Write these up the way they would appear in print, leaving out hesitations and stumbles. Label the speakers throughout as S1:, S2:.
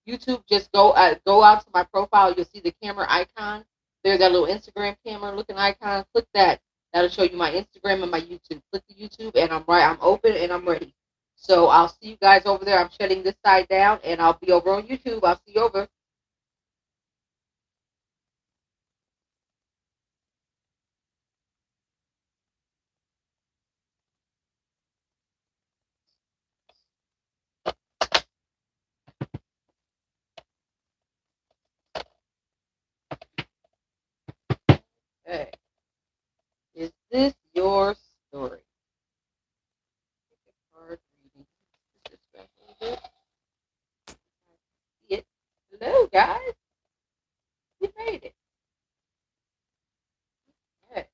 S1: YouTube, just go out to my profile. You'll see the camera icon. There's that little Instagram camera looking icon. Click that. That'll show you my Instagram and my YouTube. Click the YouTube, and I'm open and I'm ready. So I'll see you guys over there. I'm shutting this side down, and I'll be over on YouTube. I'll see you over. Okay. Is this your story? Card reading. Hello, guys. We made it. Okay.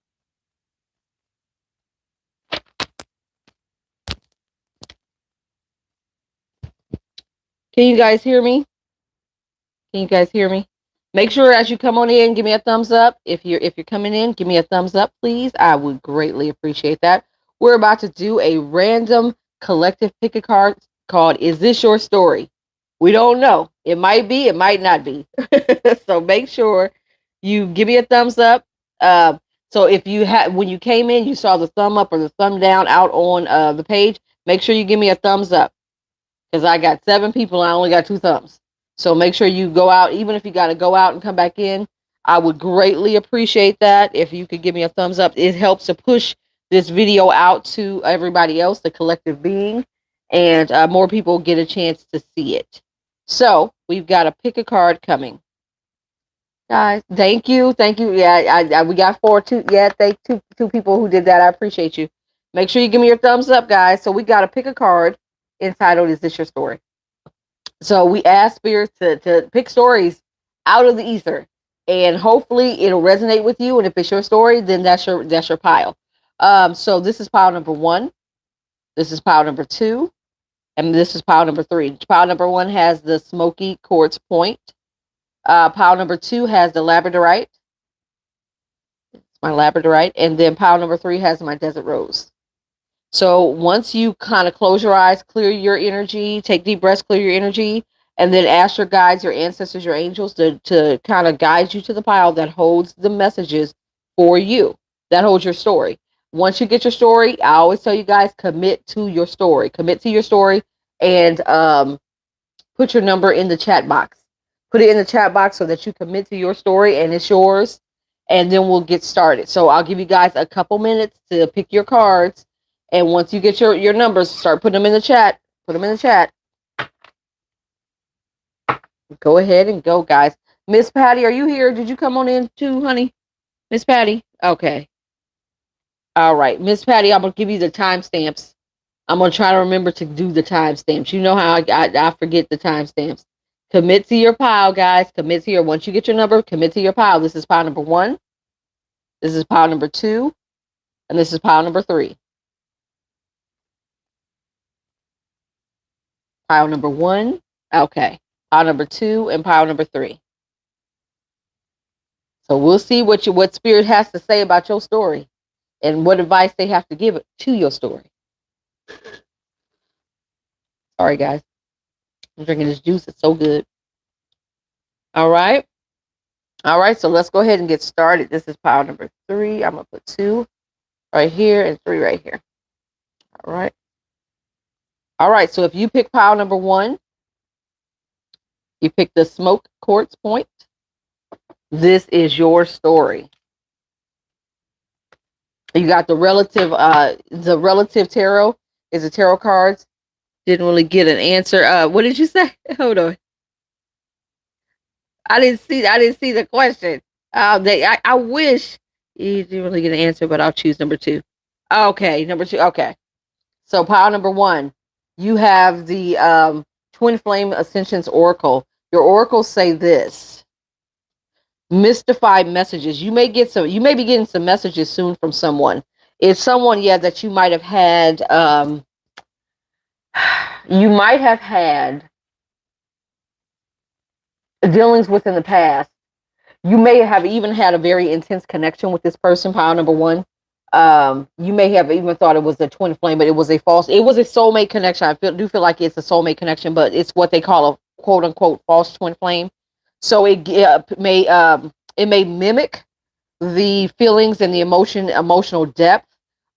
S1: Can you guys hear me? Can you guys hear me? Make sure as you come on in, give me a thumbs up. If you're coming in, give me a thumbs up, please. I would greatly appreciate that. We're about to do a random collective pick a card called "Is This Your Story?" We don't know. It might be, it might not be. So make sure you give me a thumbs up. So if you had when you came in, you saw the thumb up or the thumb down out on the page. Make sure you give me a thumbs up because I got 7 people. I only got 2 thumbs. So make sure you go out, even if you got to go out and come back in. I would greatly appreciate that if you could give me a thumbs up. It helps to push this video out to everybody else, the collective being, and more people get a chance to see it. So we've got a pick a card coming, guys. Thank you. Yeah, we got 4, 2. Yeah, thank two people who did that. I appreciate you. Make sure you give me your thumbs up, guys. So we got to pick a card entitled "Is This Your Story?" So we ask spirits to pick stories out of the ether, and hopefully it'll resonate with you. And if it's your story, then that's your pile. So this is pile number 1. This is pile number 2, and this is pile number 3. Pile number 1 has the smoky quartz point. Pile number 2 has the labradorite. It's my labradorite, and then pile number 3 has my desert rose. So once you kind of close your eyes, clear your energy, take deep breaths, clear your energy, and then ask your guides, your ancestors, your angels to kind of guide you to the pile that holds the messages for you, that holds your story. Once you get your story, I always tell you guys, commit to your story. Commit to your story, and put your number in the chat box. Put it in the chat box so that you commit to your story and it's yours, and then we'll get started. So I'll give you guys a couple minutes to pick your cards. And once you get your numbers, start putting them in the chat. Put them in the chat. Go ahead and go, guys. Miss Patty, are you here? Did you come on in too, honey? Miss Patty? Okay. All right. Miss Patty, I'm going to give you the timestamps. I'm going to try to remember to do the timestamps. You know how I forget the timestamps. Commit to your pile, guys. Commit to your, once you get your number, commit to your pile. This is pile number 1. This is pile number 2. And this is pile number 3. Pile number 1. Okay. Pile number 2 and pile number 3. So we'll see what spirit has to say about your story and what advice they have to give it to your story. Sorry, guys. I'm drinking this juice. It's so good. All right. All right. So let's go ahead and get started. This is pile number 3. I'm going to put 2 right here and 3 right here. All right. All right. So if you pick pile number 1, you pick the smoke quartz point. This is your story. You got the relative tarot is the tarot cards. Didn't really get an answer. What did you say? Hold on. I didn't see the question. I wish you didn't really get an answer, but I'll choose number 2. Okay, number 2. Okay. So pile number 1, you have the Twin Flame Ascensions Oracle. Your oracles say this: mystified messages. You may be getting some messages soon from someone. It's someone, that you might have had. You might have had dealings with in the past. You may have even had a very intense connection with this person. Pile number 1. You may have even thought it was a twin flame, but it was a soulmate connection. I do feel like it's a soulmate connection, but it's what they call quote unquote false twin flame. So it may mimic the feelings and the emotional depth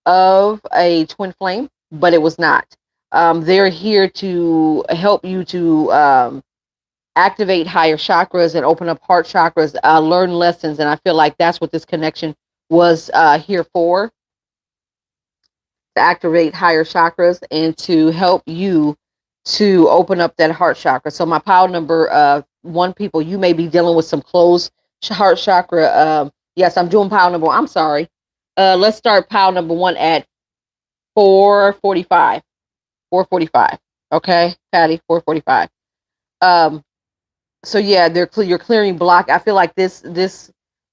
S1: of a twin flame, but it was not. They're here to help you to activate higher chakras and open up heart chakras, learn lessons, and I feel like that's what this connection was here for, to activate higher chakras and to help you to open up that heart chakra. So my pile number one, people, you may be dealing with some closed heart chakra. Yes, I'm doing pile number one. I'm sorry. Let's start pile number one at 445. 445. Okay, Patty, 445. Um, so yeah, you're clearing block. I feel like this.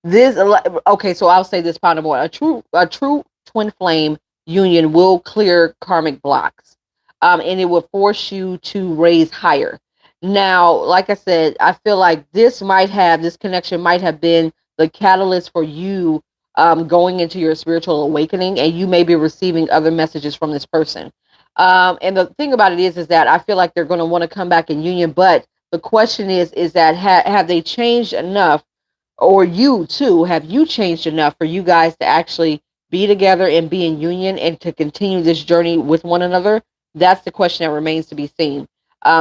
S1: Okay, so I'll say this pile number one. A true twin flame union will clear karmic blocks, and it will force you to raise higher. Now, like I said, I feel like this connection might have been the catalyst for you going into your spiritual awakening, and you may be receiving other messages from this person. And the thing about it is that I feel like they're going to want to come back in union, but the question is that have they changed enough, or you too, have you changed enough for you guys to actually be together and be in union and to continue this journey with one another? That's the question that remains to be seen.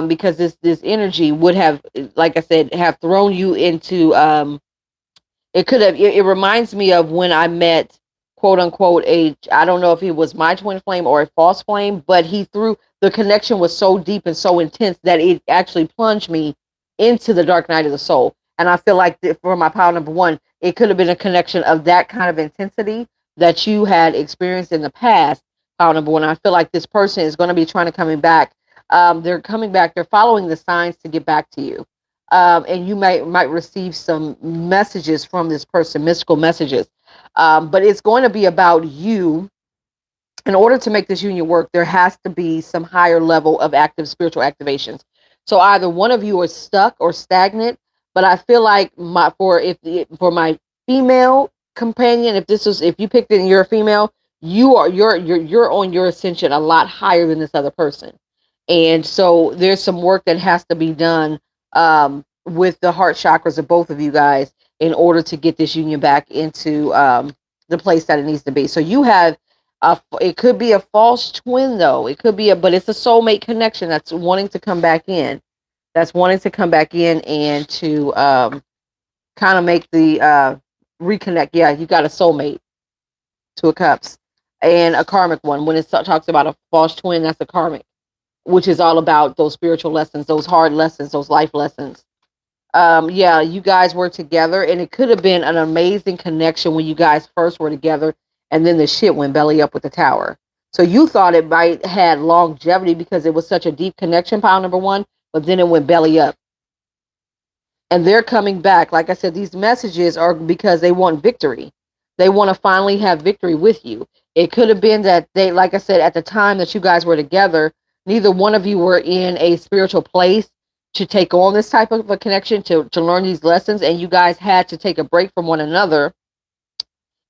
S1: Because this energy would have, like I said, have thrown you into it reminds me of when I met, quote unquote, I don't know if it was my twin flame or a false flame, but the connection was so deep and so intense that it actually plunged me into the dark night of the soul. And I feel like for my pile number one, it could have been a connection of that kind of intensity that you had experienced in the past. Pile number one, I feel like this person is going to be trying to coming back. They're coming back. They're following the signs to get back to you. And you might receive some messages from this person, mystical messages. But it's going to be about you. In order to make this union work, there has to be some higher level of active spiritual activations. So either one of you is stuck or stagnant. But I feel like for my female companion, if you picked it and you're a female, you're on your ascension a lot higher than this other person. And so there's some work that has to be done with the heart chakras of both of you guys in order to get this union back into the place that it needs to be. So you have it could be a false twin though. It could be but it's a soulmate connection that's wanting to come back in. That's wanting to come back in and to kind of make the reconnect. Yeah, you got a soulmate, two of cups, and a karmic one. When it talks about a false twin, that's a karmic, which is all about those spiritual lessons, those hard lessons, those life lessons. Yeah, you guys were together, and it could have been an amazing connection when you guys first were together, and then the shit went belly up with the tower. So you thought it might had longevity because it was such a deep connection, pile number one, but then it went belly up. And they're coming back. Like I said, these messages are because they want victory. They want to finally have victory with you. It could have been that they, like I said, at the time that you guys were together, neither one of you were in a spiritual place to take on this type of a connection, to learn these lessons, and you guys had to take a break from one another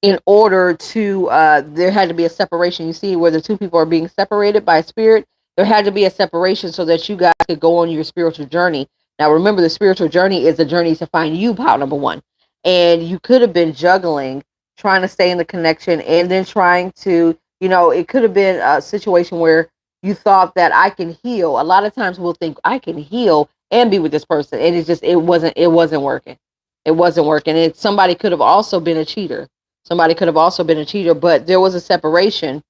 S1: in order to there had to be a separation. You see where the two people are being separated by spirit, there had to be a separation so that you guys could go on your spiritual journey. Now remember, the spiritual journey is a journey to find you, pile number one. And you could have been juggling, trying to stay in the connection and then trying to, it could have been a situation where you thought that I can heal. A lot of times we'll think I can heal and be with this person, and it wasn't working. It wasn't working. Somebody could have also been a cheater. Somebody could have also been a cheater, but there was a separation,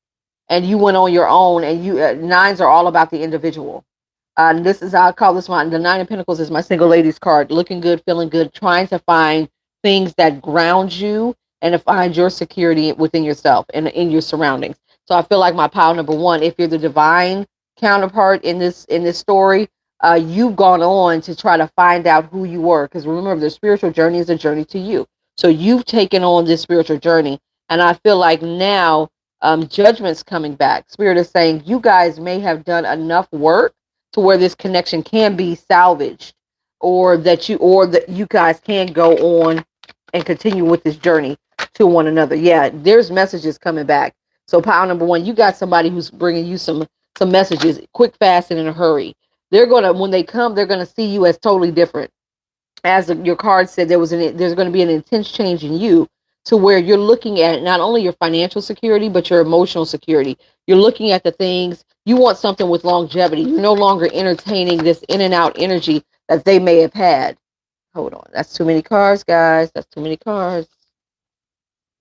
S1: and you went on your own. And you nines are all about the individual. I call this one, the Nine of Pentacles is my single ladies card. Looking good, feeling good, trying to find things that ground you and to find your security within yourself and in your surroundings. So I feel like my pile number one, if you're the divine counterpart in this story, you've gone on to try to find out who you were. Because remember, the spiritual journey is a journey to you. So you've taken on this spiritual journey. And I feel like now judgment's coming back. Spirit is saying you guys may have done enough work to where this connection can be salvaged, or that you guys can go on and continue with this journey to one another. Yeah, there's messages coming back. So pile number one, you got somebody who's bringing you some messages quick, fast, and in a hurry. they're gonna, when they come, they're gonna see you as totally different. As your card said, there's going to be an intense change in you, to where you're looking at not only your financial security but your emotional security. You're looking at the things you want, something with longevity. You're no longer entertaining this in and out energy that they may have had. Hold on, that's too many cards, guys. That's too many cards.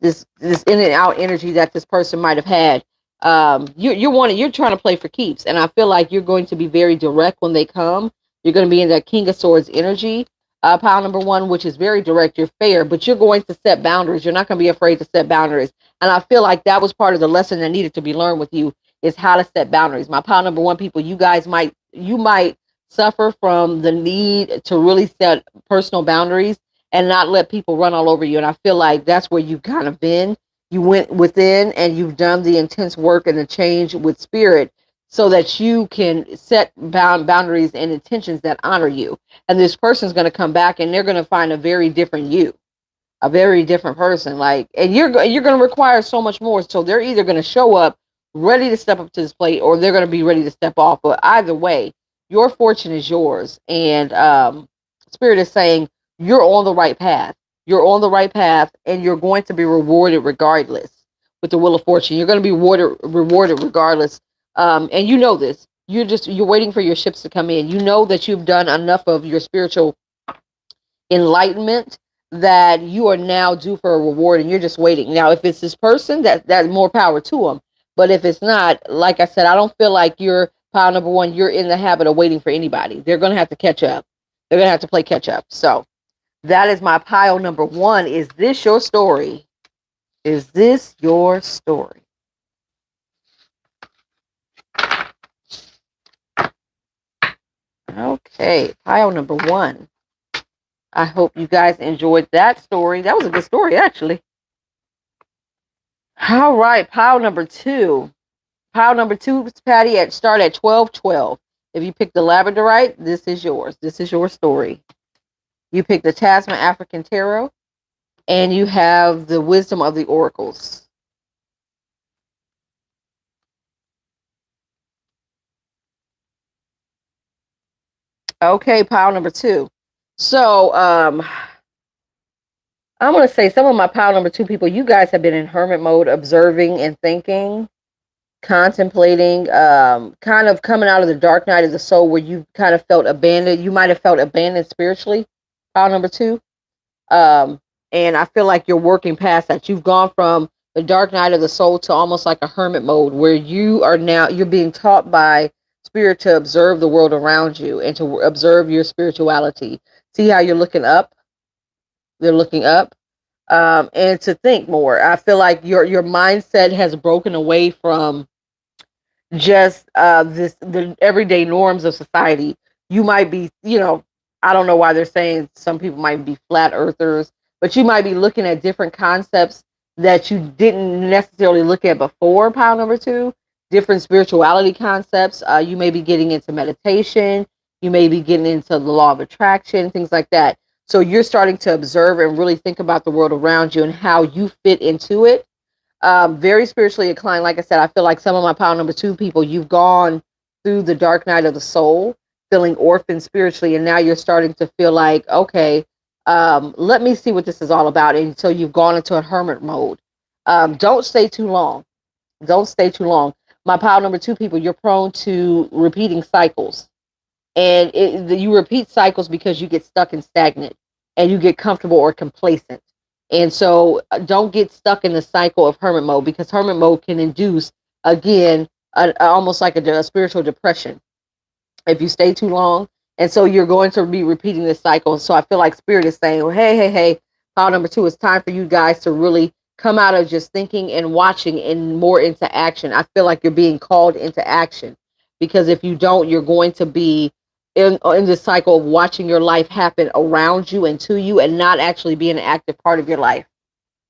S1: This in and out energy that this person might have had. You're trying to play for keeps, and I feel like you're going to be very direct when they come. You're going to be in that King of Swords energy, pile number one, which is very direct. You're fair, but you're going to set boundaries. You're not going to be afraid to set boundaries, and I feel like that was part of the lesson that needed to be learned with you, is how to set boundaries. My pile number one people, you might suffer from the need to really set personal boundaries and not let people run all over you. And I feel like that's where you've kind of been. You went within and you've done the intense work and the change with spirit, so that you can set boundaries and intentions that honor you. And this person's going to come back and they're going to find a very different you, a very different person. Like, and you're going to require so much more. So they're either going to show up ready to step up to this plate, or they're going to be ready to step off. But either way, your fortune is yours. And spirit is saying you're on the right path. You're on the right path, and you're going to be rewarded regardless. With the Wheel of Fortune, you're going to be rewarded regardless. And you know this. You're waiting for your ships to come in. You know that you've done enough of your spiritual enlightenment that you are now due for a reward, and you're just waiting. Now, if it's this person, that's more power to them. But if it's not, like I said, I don't feel like you're pile number one. You're in the habit of waiting for anybody. They're going to have to catch up. They're going to have to play catch up. So that is my pile number one. Is this your story? Is this your story? Okay, pile number one. I hope you guys enjoyed that story. That was a good story, actually. All right, pile number two. Pile number two, Patty, start at 1212. If you pick the labradorite, this is yours. This is your story. You pick the Tasman African Tarot, and you have the Wisdom of the Oracles. Okay, pile number two. So, I'm going to say some of my pile number two people, you guys have been in hermit mode, observing and thinking, contemplating, kind of coming out of the dark night of the soul, where you kind of felt abandoned. You might have felt abandoned spiritually, pile number two. And I feel like you're working past that. You've gone from the dark night of the soul to almost like a hermit mode, where you're being taught by spirit to observe the world around you and to observe your spirituality. See how you're looking up? They're looking up. And to think more. I feel like your mindset has broken away from just the everyday norms of society. You might be, I don't know why they're saying some people might be flat earthers, but you might be looking at different concepts that you didn't necessarily look at before, pile number two. Different spirituality concepts. You may be getting into meditation. You may be getting into the law of attraction, things like that. So you're starting to observe and really think about the world around you and how you fit into it. Very spiritually inclined. Like I said, I feel like some of my pile number two people, you've gone through the dark night of the soul, feeling orphaned spiritually, and now you're starting to feel like, okay, let me see what this is all about. And so you've gone into a hermit mode. Don't stay too long. Don't stay too long. My pile number two people, you're prone to repeating cycles. And you repeat cycles because you get stuck and stagnant, and you get comfortable or complacent. And so don't get stuck in the cycle of hermit mode, because hermit mode can induce, again, almost like a spiritual depression if you stay too long. And so you're going to be repeating this cycle. So I feel like spirit is saying, well, hey, pile number two, it's time for you guys to really come out of just thinking and watching and more into action. I feel like you're being called into action, because if you don't, you're going to be in this cycle of watching your life happen around you and to you, and not actually be an active part of your life.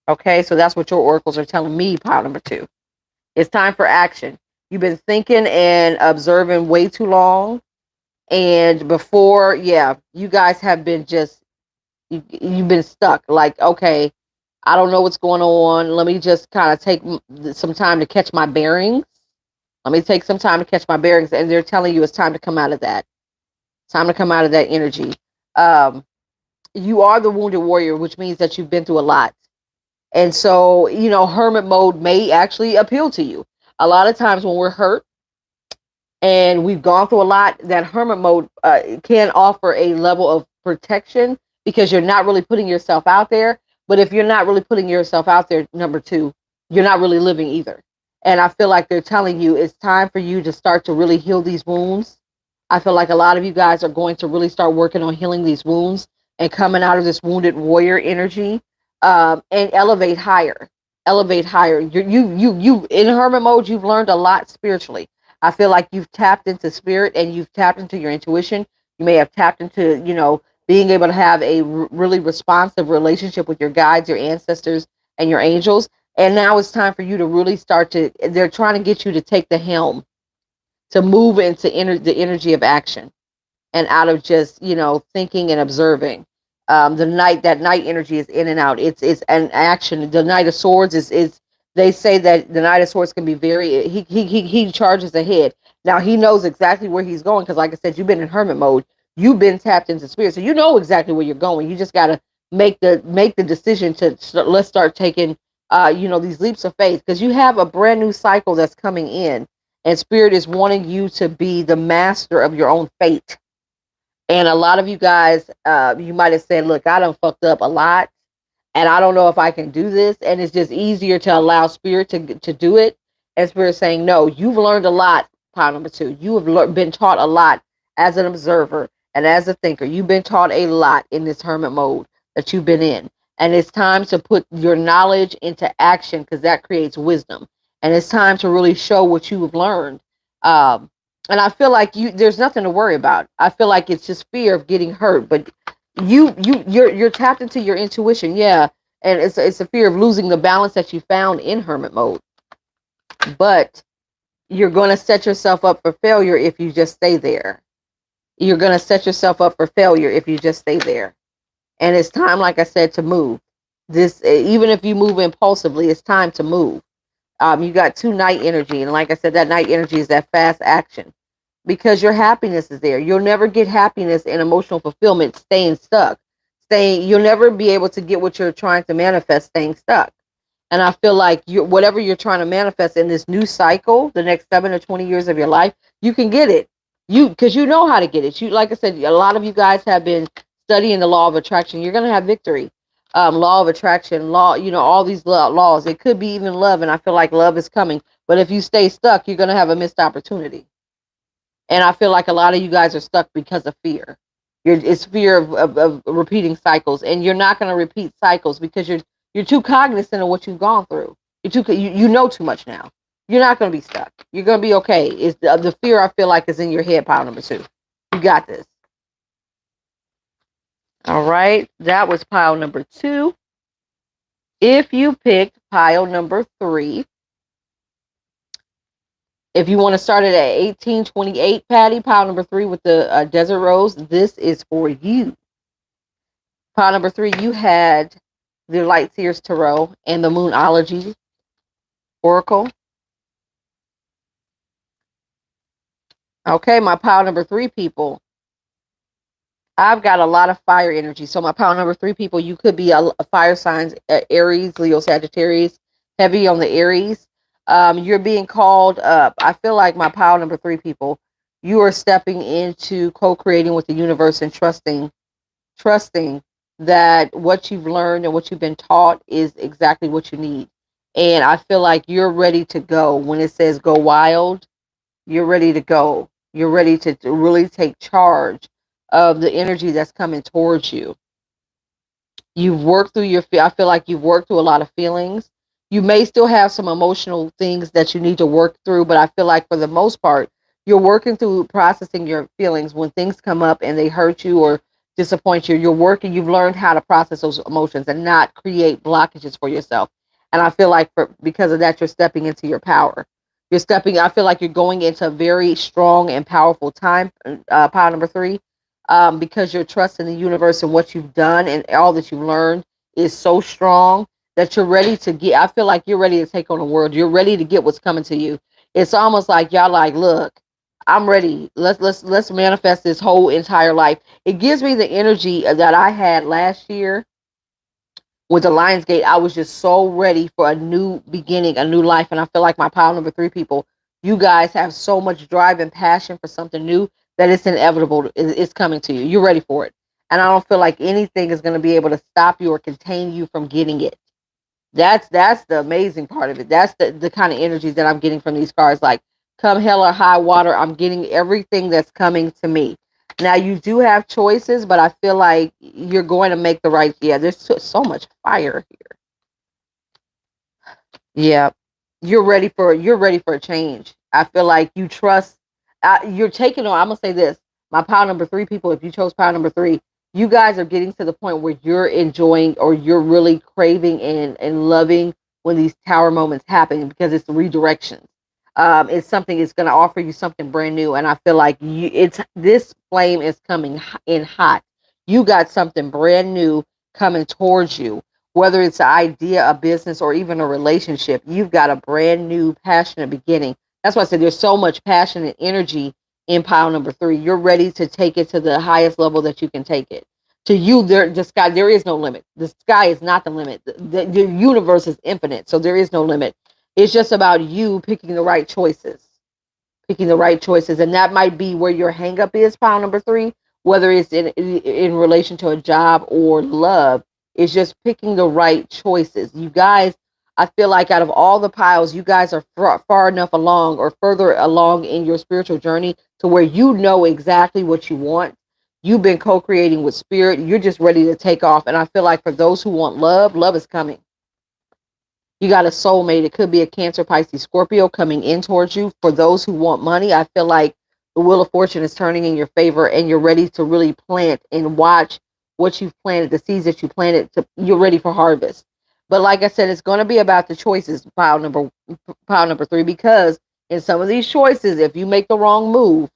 S1: Okay, so that's what your oracles are telling me, pile number two. It's time for action. You've been thinking and observing way too long. And before, you guys have been you've been stuck. Like, okay, I don't know what's going on. Let me just kind of take some time to catch my bearings. Let me take some time to catch my bearings. And they're telling you it's time to come out of that. Time to come out of that energy. Um, you are the wounded warrior, which means that you've been through a lot. And so, hermit mode may actually appeal to you. A lot of times when we're hurt and we've gone through a lot, that hermit mode can offer a level of protection because you're not really putting yourself out there. But if you're not really putting yourself out there, number two, you're not really living either. And I feel like they're telling you it's time for you to start to really heal these wounds. I feel like a lot of you guys are going to really start working on healing these wounds and coming out of this wounded warrior energy, and elevate higher. Elevate higher. You in hermit mode. You've learned a lot spiritually. I feel like you've tapped into spirit and you've tapped into your intuition. You may have tapped into, being able to have a really responsive relationship with your guides, your ancestors, and your angels. And now it's time for you to really start to, they're trying to get you to take the helm, to move into the energy of action and out of just, thinking and observing. That night energy is in and out. It's an action. The Knight of Swords is they say that the Knight of Swords can be very, he charges ahead. Now he knows exactly where he's going because, like I said, you've been in hermit mode. You've been tapped into spirit, so you know exactly where you're going. You just got to make the decision to let's start taking these leaps of faith, because you have a brand new cycle that's coming in, and spirit is wanting you to be the master of your own fate. And a lot of you guys, you might have said, look, I done fucked up a lot and I don't know if I can do this. And it's just easier to allow spirit to do it. And spirit saying, no, you've learned a lot. Pile number two, you have been taught a lot as an observer and as a thinker. You've been taught a lot in this hermit mode that you've been in. And it's time to put your knowledge into action, because that creates wisdom. And it's time to really show what you have learned. And I feel like there's nothing to worry about. I feel like it's just fear of getting hurt, but you're tapped into your intuition. Yeah. And it's a fear of losing the balance that you found in hermit mode. But you're going to set yourself up for failure if you just stay there. You're going to set yourself up for failure if you just stay there. And it's time, like I said, to move. Even if you move impulsively, it's time to move. You got two night energy. And like I said, that night energy is that fast action, because your happiness is there. You'll never get happiness and emotional fulfillment staying stuck. You'll never be able to get what you're trying to manifest staying stuck. And I feel like whatever you're trying to manifest in this new cycle, the next 7 to 20 years of your life, you can get it. Because you know how to get it. Like I said, a lot of you guys have been studying the law of attraction. You're going to have victory. Law of attraction, all these laws. It could be even love. And I feel like love is coming. But if you stay stuck, you're going to have a missed opportunity. And I feel like a lot of you guys are stuck because of fear. It's fear of repeating cycles, and you're not going to repeat cycles because you're too cognizant of what you've gone through. You know too much now. You're not going to be stuck. You're going to be okay. It's the fear, I feel like, is in your head. Pile number two. You got this. All right, that was pile number two. If you picked pile number three, if you want to start it at 1828, Patty, pile number three with the Desert Rose, this is for you. Pile number three, you had the Light Seers Tarot and the Moonology Oracle. Okay, my pile number three people. I've got a lot of fire energy. So my pile number three people, you could be a fire signs, Aries, Leo, Sagittarius, heavy on the Aries. You're being called up. I feel like my pile number three people, you are stepping into co-creating with the universe and trusting that what you've learned and what you've been taught is exactly what you need. And I feel like you're ready to go. When it says go wild, you're ready to go. You're ready to really take charge of the energy that's coming towards you. You've worked through I feel like you've worked through a lot of feelings. You may still have some emotional things that you need to work through, but I feel like for the most part, you're working through processing your feelings. When things come up and they hurt you or disappoint you, you've learned how to process those emotions and not create blockages for yourself. And I feel like because of that, you're stepping into your power. I feel like you're going into a very strong and powerful time, pile number three, because your trust in the universe and what you've done and all that you've learned is so strong that you're ready to get. I feel like you're ready to take on the world. You're ready to get what's coming to you. It's almost like y'all like, look, I'm ready. Let's manifest this whole entire life. It gives me the energy that I had last year with the Lionsgate. I was just so ready for a new beginning, a new life. And I feel like my pile number three people, you guys have so much drive and passion for something new that it's inevitable. It's coming to you. You're ready for it. And I don't feel like anything is going to be able to stop you or contain you from getting it. That's the amazing part of it. That's the kind of energy that I'm getting from these cards. Like, come hell or high water, I'm getting everything that's coming to me. Now you do have choices, but I feel like you're going to make the right. Yeah, there's so much fire here. Yeah, you're ready for a change. I feel like you trust. You're taking on. I'm gonna say this. My pile number three people. If you chose pile number three, you guys are getting to the point where you're enjoying or you're really craving and loving when these tower moments happen because it's redirections. It's something. It's gonna offer you something brand new, and I feel like it's this flame is coming in hot. You got something brand new coming towards you, whether it's an idea, a business, or even a relationship. You've got a brand new, passionate beginning. That's why I said there's so much passion and energy in pile number three. You're ready to take it to the highest level that you can take it. To you, the sky, there is no limit. The sky is not the limit. The universe is infinite, so there is no limit. It's just about you picking the right choices, and that might be where your hangup is. Pile number three, whether it's in relation to a job or love, is just picking the right choices. You guys, I feel like out of all the piles, you guys are far enough along or further along in your spiritual journey to where you know exactly what you want. You've been co-creating with spirit. You're just ready to take off. And I feel like for those who want love, love is coming. You got a soulmate. It could be a Cancer, Pisces, Scorpio coming in towards you. For those who want money, I feel like the wheel of fortune is turning in your favor and you're ready to really plant and watch what you've planted, the seeds that you planted. You're ready for harvest. But like I said, it's going to be about the choices, pile number three, because in some of these choices, if you make the wrong move,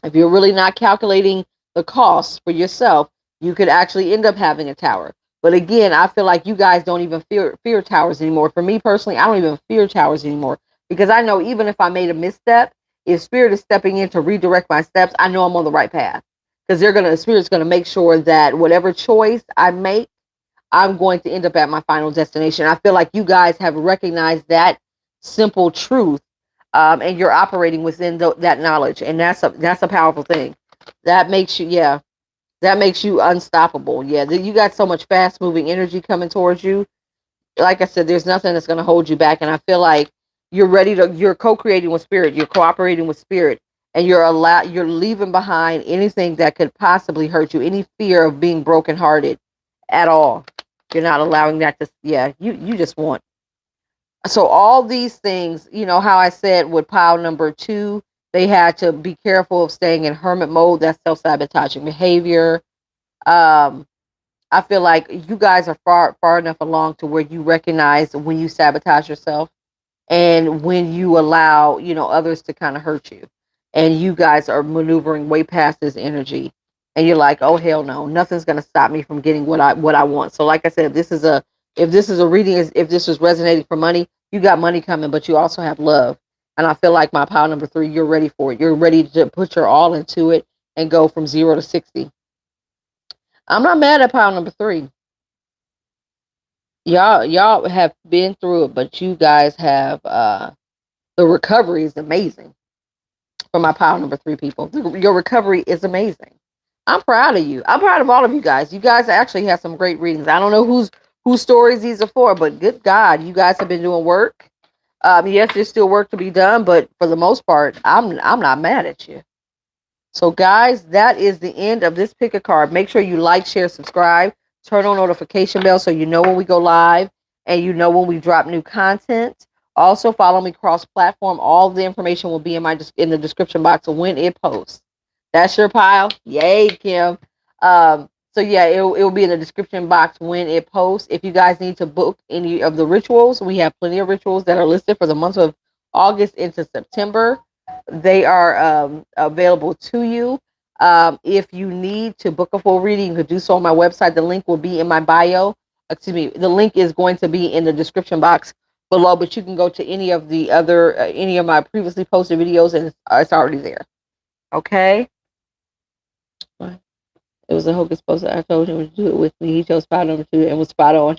S1: if you're really not calculating the costs for yourself, you could actually end up having a tower. But again, I feel like you guys don't even fear towers anymore. For me personally, I don't even fear towers anymore because I know even if I made a misstep, if spirit is stepping in to redirect my steps, I know I'm on the right path because spirit's gonna make sure that whatever choice I make, I'm going to end up at my final destination. I feel like you guys have recognized that simple truth, and you're operating within that knowledge, and that's a powerful thing. That makes you, yeah, that makes you unstoppable. Yeah, you got so much fast moving energy coming towards you. Like I said, there's nothing that's going to hold you back, and I feel like you're co-creating with spirit, you're cooperating with spirit, and you're leaving behind anything that could possibly hurt you, any fear of being brokenhearted at all. You're not allowing that to, yeah, you just want. So all these things, how I said with pile number two, they had to be careful of staying in hermit mode. That's self-sabotaging behavior. Um, I feel like you guys are far enough along to where you recognize when you sabotage yourself and when you allow, others to kind of hurt you. And you guys are maneuvering way past this energy. And you're like, oh hell no, nothing's gonna stop me from getting what I want. So like I said, if this is a reading, if this is resonating for money, you got money coming, but you also have love. And I feel like my pile number three, you're ready for it. You're ready to put your all into it and go from 0 to 60. I'm not mad at pile number three. Y'all have been through it, but you guys have the recovery is amazing for my pile number three people. Your recovery is amazing. I'm proud of you. I'm proud of all of you guys. You guys actually have some great readings. I don't know whose stories these are for, but good God, you guys have been doing work. Yes, there's still work to be done, but for the most part, I'm not mad at you. So guys, that is the end of this pick a card. Make sure you like, share, subscribe, turn on notification bell so you know when we go live and you know when we drop new content. Also follow me cross platform. All the information will be in the description box when it posts. That's your pile. Yay, Kim. So yeah, it will be in the description box when it posts. If you guys need to book any of the rituals, we have plenty of rituals that are listed for the month of August into September. They are available to you. If you need to book a full reading, you can do so on my website. The link will be in my bio. Excuse me. The link is going to be in the description box below, but you can go to any of the other, any of my previously posted videos, and it's already there. Okay. It was a hocus pocus. I told him to do it with me. He chose file number 2 and was spot on.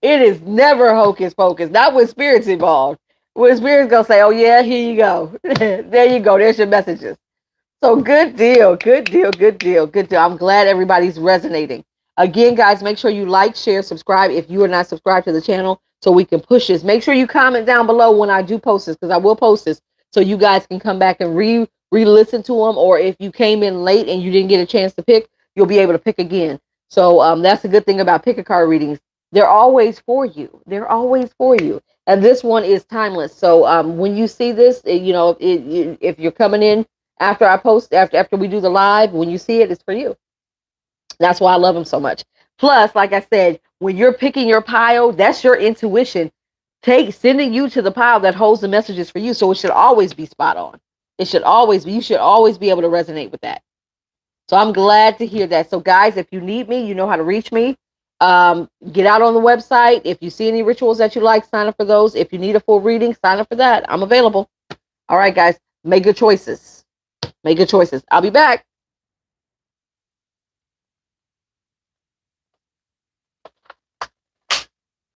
S1: It is never hocus pocus. Not with spirits involved. When spirits gonna say, "Oh yeah, here you go." There you go. There's your messages. So good deal, good deal, good deal, good deal. I'm glad everybody's resonating. Again, guys, make sure you like, share, subscribe if you are not subscribed to the channel so we can push this. Make sure you comment down below when I do post this, because I will post this so you guys can come back and re-listen to them. Or if you came in late and you didn't get a chance to pick, you'll be able to pick again. So that's the good thing about pick a card readings. They're always for you. They're always for you. And this one is timeless. So when you see this, if you're coming in after I post, after we do the live, when you see it, it's for you. That's why I love them so much. Plus, like I said, when you're picking your pile, that's your intuition sending you to the pile that holds the messages for you. So it should always be spot on. It should always be. You should always be able to resonate with that. So I'm glad to hear that. So guys, if you need me, you know how to reach me. Get out on the website. If you see any rituals that you like, sign up for those. If you need a full reading, sign up for that. I'm available. All right, guys, make good choices. Make good choices. I'll be back.